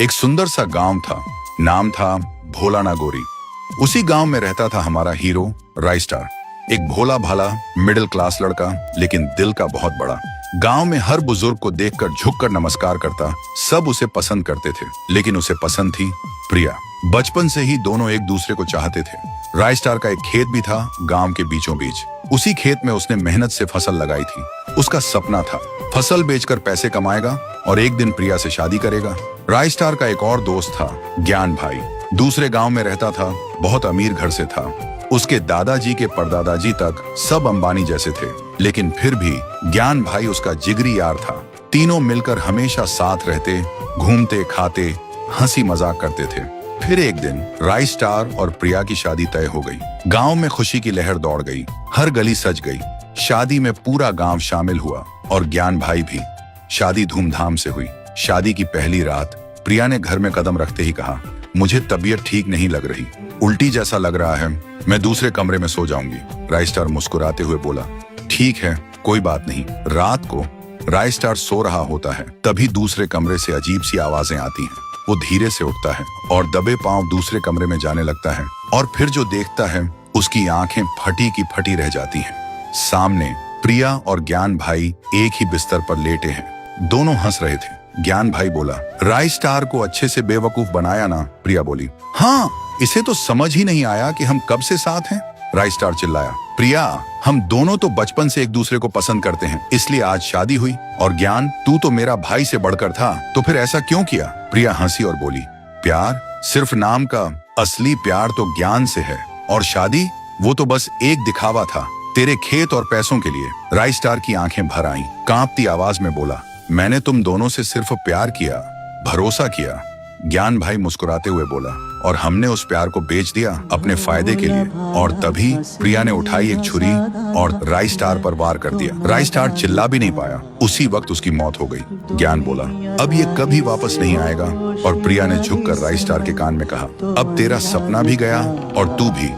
एक सुंदर सा गांव था। नाम था भोला नागोरी। उसी गांव में रहता था हमारा हीरो राइस्टार। एक भोला भाला मिडिल क्लास लड़का, लेकिन दिल का बहुत बड़ा। गांव में हर बुजुर्ग को देखकर झुककर नमस्कार करता। सब उसे पसंद करते थे, लेकिन उसे पसंद थी प्रिया। बचपन से ही दोनों एक दूसरे को चाहते थे। राइस्टार का एक खेत भी था गांव के बीचों बीच। उसी खेत में उसने मेहनत से फसल लगाई थी। उसका सपना था फसल बेचकर पैसे कमाएगा और एक दिन प्रिया से शादी करेगा। राइस्टार का एक और दोस्त था ज्ञान भाई। दूसरे गांव में रहता था, बहुत अमीर घर से था। उसके दादाजी के परदादाजी तक सब अंबानी जैसे थे, लेकिन फिर भी ज्ञान भाई उसका जिगरी यार था। तीनों मिलकर हमेशा साथ रहते, घूमते, खाते, हंसी मजाक करते थे। फिर एक दिन राइस्टार और प्रिया की शादी तय हो गई। गांव में खुशी की लहर दौड़ गई, हर गली सज गई। शादी में पूरा गांव शामिल हुआ और ज्ञान भाई भी। शादी धूमधाम से हुई। शादी की पहली रात प्रिया ने घर में कदम रखते ही कहा, मुझे तबीयत ठीक नहीं लग रही, उल्टी जैसा लग रहा है, मैं दूसरे कमरे में सो जाऊंगी। राइस्टार मुस्कुराते हुए बोला, ठीक है, कोई बात नहीं। रात को राइस्टार सो रहा होता है, तभी दूसरे कमरे से अजीब सी आवाजें आती हैं। वो धीरे से उठता है और दबे पांव दूसरे कमरे में जाने लगता है, और फिर जो देखता है उसकी आंखें फटी की फटी रह जाती हैं। सामने प्रिया और ज्ञान भाई एक ही बिस्तर पर लेटे हैं। दोनों हंस रहे थे। ज्ञान भाई बोला, राइस्टार को अच्छे से बेवकूफ बनाया ना? प्रिया बोली, हाँ, इसे तो समझ ही नहीं आया कि हम कब से साथ हैं। राइस्टार चिल्लाया, प्रिया, हम दोनों तो बचपन से एक दूसरे को पसंद करते हैं, इसलिए आज शादी हुई। और ज्ञान, तू तो मेरा भाई से बढ़कर था, तो फिर ऐसा क्यों किया? प्रिया हंसी और बोली, प्यार सिर्फ नाम का, असली प्यार तो ज्ञान से है, और शादी वो तो बस एक दिखावा था, तेरे खेत और पैसों के लिए। राइस्टार की आंखें भर आईं, कांपती आवाज में बोला, मैंने तुम दोनों से सिर्फ प्यार किया, भरोसा किया। ज्ञान भाई मुस्कुराते हुए बोला, और हमने उस प्यार को बेच दिया अपने फायदे के लिए। और तभी प्रिया ने उठाई एक छुरी और राइस्टार पर वार कर दिया। राइस्टार चिल्ला भी नहीं पाया। उसी वक्त उसकी मौत हो गई। ज्ञान बोला, अब ये कभी वापस नहीं आएगा। और प्रिया ने झुककर राइस्टार के कान में कहा, अब तेरा सपना भी गया और तू भी।